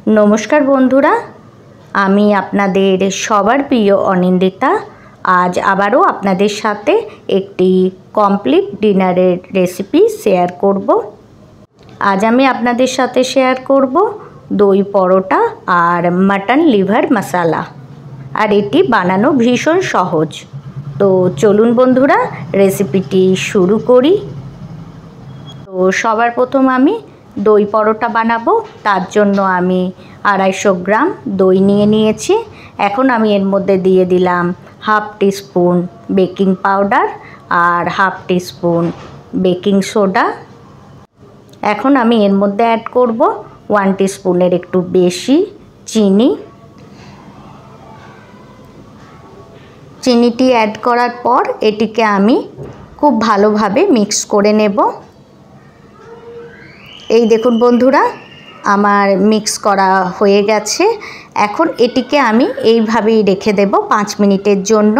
নমস্কার বন্ধুরা, আমি আপনাদের সবার প্রিয় অনিন্দিতা। আজ আবারও আপনাদের সাথে একটি কমপ্লিট ডিনারের রেসিপি শেয়ার করব। আজ আমি আপনাদের সাথে শেয়ার করব দই পরোটা আর মাটন লিভার মশালা। আর এটি বানানো ভীষণ সহজ। তো চলুন বন্ধুরা রেসিপিটি শুরু করি। তো সবার প্রথম আমি দই পরোটা বানাবো। তার জন্য আমি 250 গ্রাম দই নিয়েছি। এখন আমি এর মধ্যে দিয়ে দিলাম হাফ টিস্পুন বেকিং পাউডার আর হাফ টিস্পুন বেকিং সোডা। এখন আমি এর মধ্যে অ্যাড করব 1 টিস্পুনের একটু বেশি চিনি। চিনিটি অ্যাড করার পর এটিকে আমি খুব ভালোভাবে মিক্স করে নেব। এই দেখুন বন্ধুরা, আমার মিক্স করা হয়ে গেছে। এখন এটিকে আমি এইভাবেই রেখে দেব 5 মিনিটের জন্য।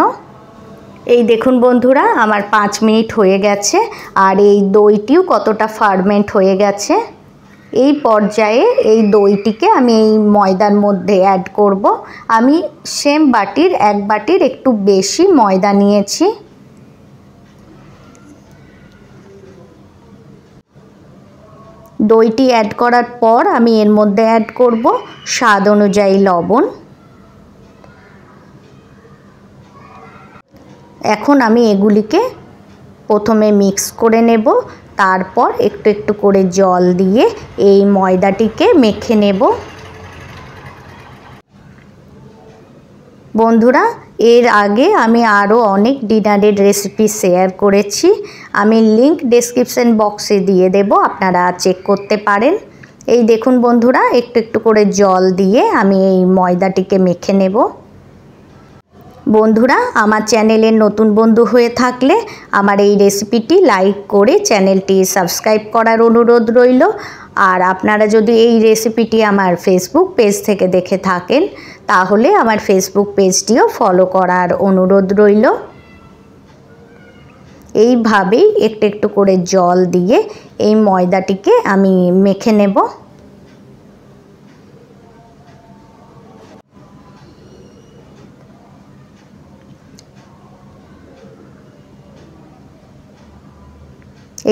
এই দেখুন বন্ধুরা, আমার 5 মিনিট হয়ে গেছে আর এই দইটিও কতটা ফার্মেন্ট হয়ে গেছে। এই পর্যায়ে এই দইটিকে আমি এই ময়দার মধ্যে অ্যাড করব। আমি সেম বাটির 1 বাটির একটু বেশি ময়দা নিয়েছি। দইটি অ্যাড করার পর আমি এর মধ্যে অ্যাড করব স্বাদ অনুযায়ী লবণ। এখন আমি এগুলিকে প্রথমে মিক্স করে নেব, তারপর একটু একটু করে জল দিয়ে এই ময়দাটিকে মেখে নেব। বন্ধুরা, এর আগে আমি আরও অনেক ডিনারের রেসিপি শেয়ার করেছি। আমি লিংক ডেসক্রিপশন বক্সে দিয়ে দেব, আপনারা চেক করতে পারেন। এই দেখুন বন্ধুরা, একটু একটু করে জল দিয়ে আমি এই ময়দাটিকে মেখে নেব। বন্ধুরা, আমার চ্যানেলের নতুন বন্ধু হয়ে থাকলে আমার এই রেসিপিটি লাইক করে চ্যানেলটি সাবস্ক্রাইব করার অনুরোধ রইল। আর আপনারা যদি এই রেসিপিটি আমার ফেসবুক পেজ থেকে দেখে থাকেন তাহলে আমার ফেসবুক পেজটিও ফলো করার অনুরোধ রইল। এইভাবেই একটু একটু করে জল দিয়ে এই ময়দাটিকে আমি মেখে নেব।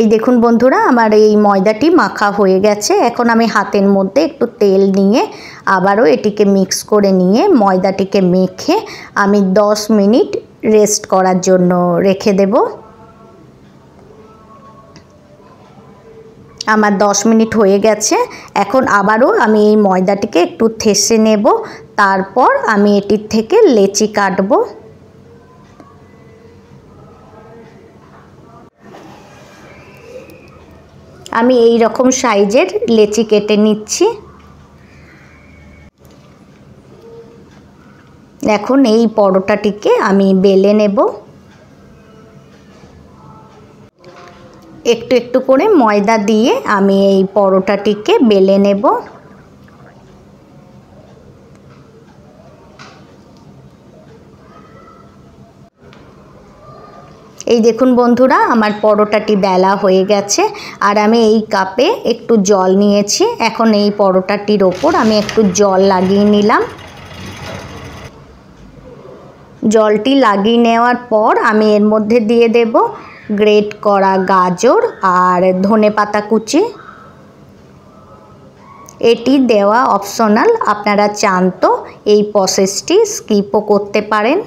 এই দেখুন বন্ধুরা, আমার এই ময়দাটি মাখা হয়ে গেছে। এখন আমি হাতের মধ্যে একটু তেল নিয়ে আবারও এটিকে মিক্স করে নিয়ে ময়দাটিকে মেখে আমি 10 মিনিট রেস্ট করার জন্য রেখে দেব। আমার 10 মিনিট হয়ে গেছে। এখন আবারও আমি এই ময়দাটিকে একটু থেসে নেব, তারপর আমি এটির থেকে লেচি কাটবো। আমি এই রকম সাইজের লেচি কেটে নিচ্ছি। এখন এই পরোটাটিকে আমি বেলে নেব। একটু একটু করে ময়দা দিয়ে আমি এই পরোটাটিকে বেলে নেব। এই দেখুন বন্ধুরা, আমার পরোটাটি বেলা হয়ে গেছে আর আমি এই কাপে একটু জল নিয়েছি। এখন এই পরোটাটির ওপর আমি একটু জল লাগিয়ে নিলাম। জলটি লাগিয়ে নেওয়ার পর আমি এর মধ্যে দিয়ে দেব গ্রেট করা গাজর আর ধনেপাতা কুচি। এটি দেওয়া অপশনাল, আপনারা চান তো এই প্রসেসটি স্কিপও করতে পারেন।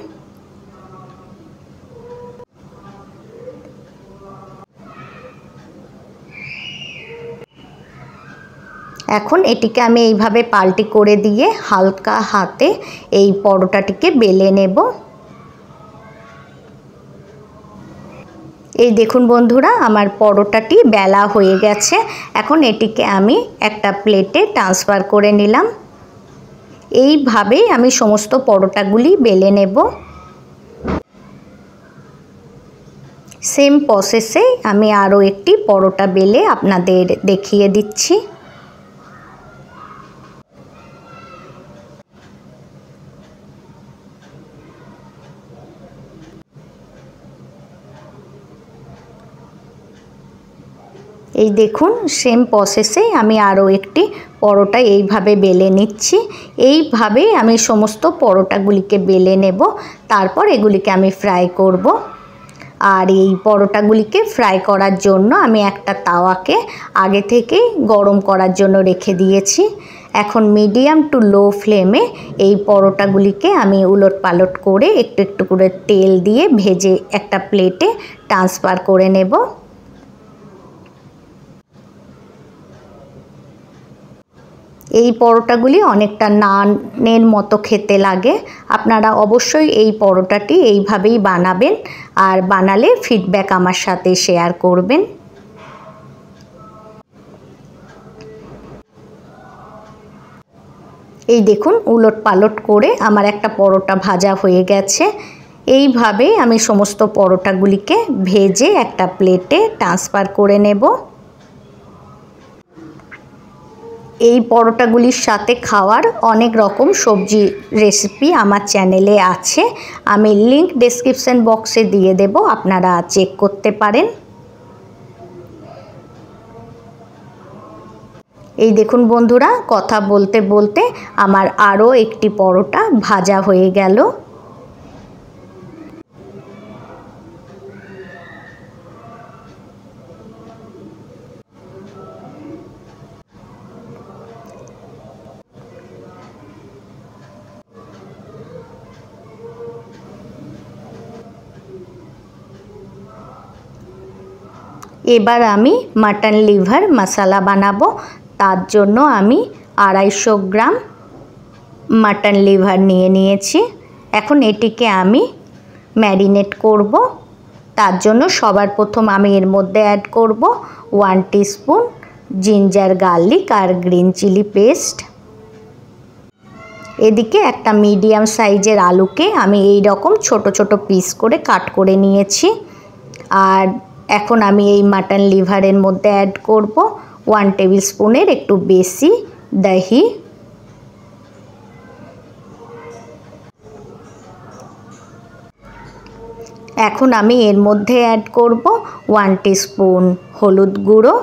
এখন এটিকে আমি এইভাবে পাল্টি করে দিয়ে হালকা হাতে এই পরোটাটিকে বেলে নেব। এই দেখুন বন্ধুরা, আমার পরোটাটি বেলা হয়ে গেছে। এখন এটিকে আমি একটা প্লেটে ট্রান্সফার করে নিলাম। এইভাবেই আমি সমস্ত পরোটাগুলি বেলে নেব। সেম প্রসেসে আমি আরও একটি পরোটা বেলে আপনাদের দেখিয়ে দিচ্ছি। এই দেখুন, সেম প্রসেসে আমি আরও একটি পরোটা এইভাবে বেলে নিচ্ছি। এইভাবেই আমি সমস্ত পরোটাগুলিকে বেলে নেব, তারপর এগুলিকে আমি ফ্রাই করব। আর এই পরোটাগুলিকে ফ্রাই করার জন্য আমি একটা তাওয়াকে আগে থেকেই গরম করার জন্য রেখে দিয়েছি। এখন মিডিয়াম টু লো ফ্লেমে এই পরোটাগুলিকে আমি উলটপালট করে একটু একটু করে তেল দিয়ে ভেজে একটা প্লেটে ট্রান্সফার করে নেব। এই পরোটাগুলি অনেকটা নানের মতো খেতে লাগে। আপনারা অবশ্যই এই পরোটাটি এইভাবেই বানাবেন, আর বানালে ফিডব্যাক আমার সাথে শেয়ার করবেন। এই দেখুন উলটপালট করে আমার একটা পরোটা ভাজা হয়ে গেছে। এইভাবে আমি সমস্ত পরোটাগুলিকে ভেজে একটা প্লেটে ট্রান্সফার করে নেব। এই পরোটাগুলির সাথে খাওয়ার অনেক রকম সবজি রেসিপি আমার চ্যানেলে আছে, আমি লিংক ডেসক্রিপশন বক্সে দিয়ে দেব, আপনারা চেক করতে পারেন। এই দেখুন বন্ধুরা, কথা বলতে বলতে আমার আরও একটি পরোটা ভাজা হয়ে গেল। এবার আমি মাটন লিভার মশলা বানাবো। তার জন্য আমি 250 গ্রাম মাটন লিভার নিয়েছি। এখন এটিকে আমি ম্যারিনেট করব। তার জন্য সবার প্রথম আমি এর মধ্যে অ্যাড করব 1 টিস্পুন জিঞ্জার গার্লিক আর গ্রিন চিলি পেস্ট। এদিকে একটা মিডিয়াম সাইজের আলুকে আমি এই রকম ছোট ছোট পিস করে কাট করে নিয়েছি। আর এখন আমি এই মাটন লিভারের মধ্যে অ্যাড করব 1 টেবিল স্পুনের একটু বেশি দহি। এখন আমি এর মধ্যে অ্যাড করব 1 টিস্পুন হলুদ গুঁড়ো,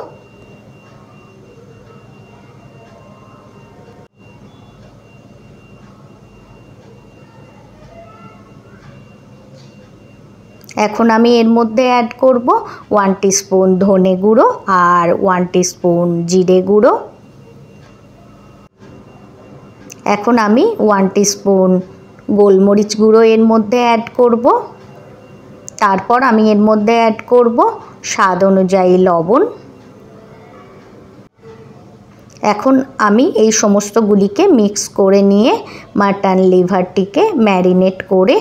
এখন আমি এর মধ্যে অ্যাড করব 1 টিস্পুন ধনে গুঁড়ো আর 1 টিস্পুন জিরে গুঁড়ো। এখন আমি 1 টিস্পুন গোলমরিচ গুঁড়ো এর মধ্যে অ্যাড করব। তারপর আমি এর মধ্যে অ্যাড করব স্বাদ অনুযায়ী লবণ। এখন আমি এই সমস্তগুলিকে মিক্স করে নিয়ে মাটন লিভারটিকে ম্যারিনেট করে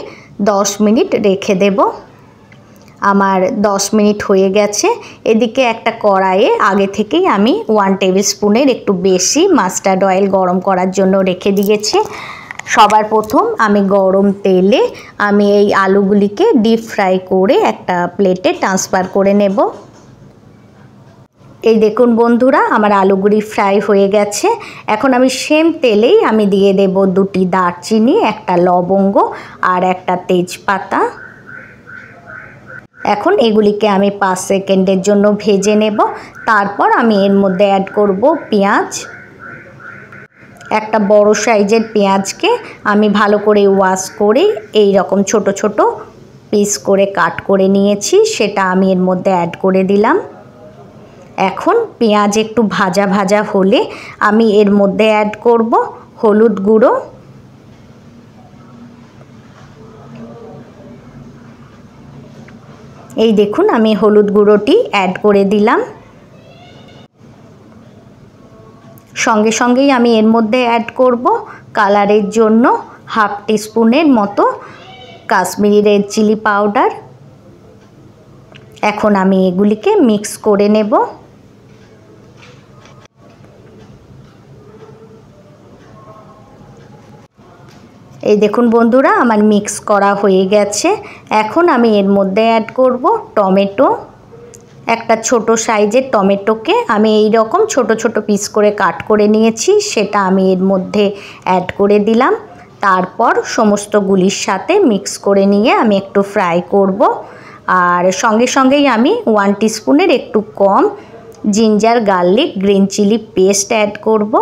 10 মিনিট রেখে দেব। আমার 10 মিনিট হয়ে গেছে। এদিকে একটা কড়াইয়ে আগে থেকেই আমি 1 টেবিল স্পুনের একটু বেশি মাস্টার্ড অয়েল গরম করার জন্য রেখে দিয়েছি। সবার প্রথম আমি গরম তেলে আমি এই আলুগুলিকে ডিপ ফ্রাই করে একটা প্লেটে ট্রান্সফার করে নেব। এই দেখুন বন্ধুরা, আমার আলুগুলি ফ্রাই হয়ে গেছে। এখন আমি সেম তেলেই আমি দিয়ে দেব 2টি দারচিনি, একটা লবঙ্গ আর একটা তেজপাতা। এখন এগুলিকে আমি 5 সেকেন্ডের জন্য ভেজে নেব। তারপর আমি এর মধ্যে অ্যাড করব পেঁয়াজ। একটা বড় সাইজের পেঁয়াজকে আমি ভালো করে ওয়াশ করে এই রকম ছোট ছোট পিস করে কাট করে নিয়েছি, সেটা আমি এর মধ্যে অ্যাড করে দিলাম। এখন পেঁয়াজ একটু ভাজা ভাজা হলে আমি এর মধ্যে অ্যাড করব হলুদ গুঁড়ো, এই দেখুন আমি হলুদ গুঁড়োটি অ্যাড করে দিলাম। সঙ্গে সঙ্গেই আমি এর মধ্যে অ্যাড করব কালারের জন্য 1/2 টিস্পুনের মতো কাশ্মীরি রেড চিলি পাউডার। এখন আমি এগুলিকে মিক্স করে নেব। এই দেখুন বন্ধুরা, আমার মিক্স করা হয়ে গেছে। এখন আমি এর মধ্যে অ্যাড করব টমেটো। একটা ছোট সাইজের টমেটোকে আমি এই রকম ছোট ছোট পিস করে কাট করে নিয়েছি, সেটা আমি এর মধ্যে অ্যাড করে দিলাম। তারপর সমস্তগুলির সাথে মিক্স করে নিয়ে আমি একটু ফ্রাই করব। আর সঙ্গে সঙ্গেই আমি 1 টিস্পুনের একটু কম ginger garlic green chilli paste add করব।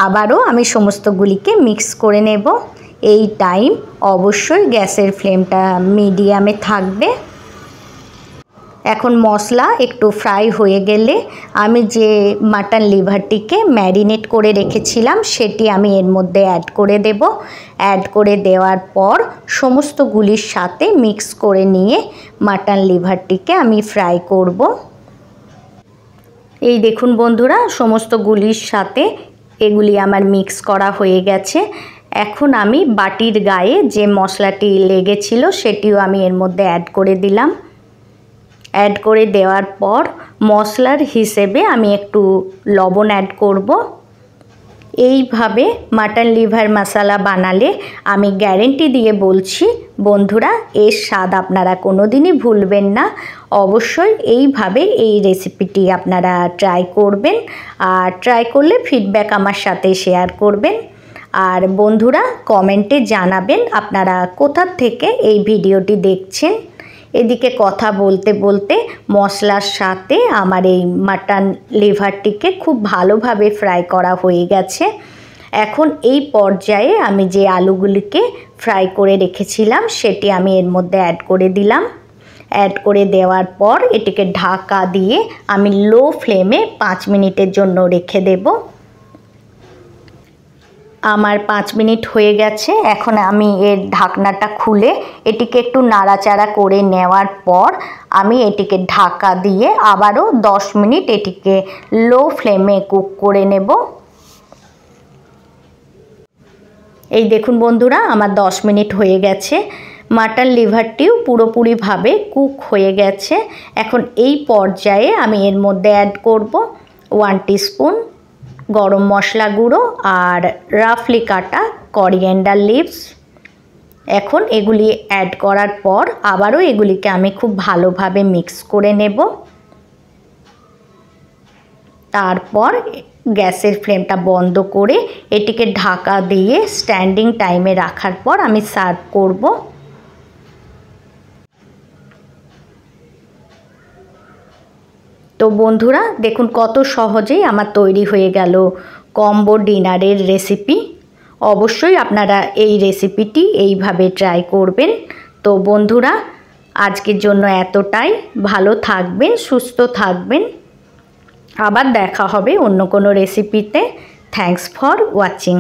আবারও আমি সমস্তগুলিকে মিক্স করে নেব। এই টাইম অবশ্যই গ্যাসের ফ্লেমটা মিডিয়ামে থাকবে। এখন মশলা একটু ফ্রাই হয়ে গেলে আমি যে মাটন লিভারটিকে ম্যারিনেট করে রেখেছিলাম সেটি আমি এর মধ্যে অ্যাড করে দেব। অ্যাড করে দেওয়ার পর সমস্তগুলির সাথে মিক্স করে নিয়ে মাটন লিভারটিকে আমি ফ্রাই করব। এই দেখুন বন্ধুরা, সমস্তগুলির সাথে এগুলি আমার মিক্স করা হয়ে গেছে। এখন আমি বাটির গায়ে যে মশলাটি লেগেছিল সেটিও আমি এর মধ্যে অ্যাড করে দিলাম। অ্যাড করে দেওয়ার পর মশলার হিসেবে আমি একটু লবণ অ্যাড করব। এইভাবে মাটন লিভার মশলা বানালে আমি গ্যারেন্টি দিয়ে বলছি বন্ধুরা, এর স্বাদ আপনারা কোনো দিনই ভুলবেন না। অবশ্যই এইভাবে এই রেসিপিটি আপনারা ট্রাই করবেন, আর ট্রাই করলে ফিডব্যাক আমার সাথে শেয়ার করবেন। আর বন্ধুরা কমেন্টে জানাবেন আপনারা কোথা থেকে এই ভিডিওটি দেখছেন। এদিকে কথা বলতে বলতে মশলার সাথে আমার এই মাটন লিভারটিকে খুব ভালোভাবে ফ্রাই করা হয়ে গেছে। এখন এই পর্যায়ে আমি যে আলুগুলিকে ফ্রাই করে রেখেছিলাম সেটি আমি এর মধ্যে অ্যাড করে দিলাম। অ্যাড করে দেওয়ার পর এটিকে ঢাকা দিয়ে আমি লো ফ্লেমে 5 মিনিটের জন্য রেখে দেব। আমার 5 মিনিট হয়ে গেছে। এখন আমি এর ঢাকনাটা খুলে এটিকে একটু নাড়াচাড়া করে নেওয়ার পর আমি এটিকে ঢাকা দিয়ে আবারও 10 মিনিট এটিকে লো ফ্লেমে কুক করে নেব। এই দেখুন বন্ধুরা, আমার 10 মিনিট হয়ে গেছে। মাটন লিভারটিও পুরোপুরিভাবে কুক হয়ে গেছে। এখন এই পর্যায়ে আমি এর মধ্যে অ্যাড করব 1 টিস্পুন গরম মশলা গুঁড়ো আর রাফলি কাটা করিয়েন্ডার লিভস। এখন এগুলি অ্যাড করার পর আবারও এগুলিকে আমি খুব ভালোভাবে মিক্স করে নেব। তারপর গ্যাসের ফ্লেমটা বন্ধ করে এটিকে ঢাকা দিয়ে স্ট্যান্ডিং টাইমে রাখার পর আমি সার্ভ করব। তো বন্ধুরা দেখুন কত সহজেই আমার তৈরি হয়ে গেল কম্বো ডিনারের রেসিপি। অবশ্যই আপনারা এই রেসিপিটি এইভাবে ট্রাই করবেন। তো বন্ধুরা আজকের জন্য এতটাই। ভালো থাকবেন, সুস্থ থাকবেন। আবার দেখা হবে অন্য কোনো রেসিপিতে। Thanks for watching.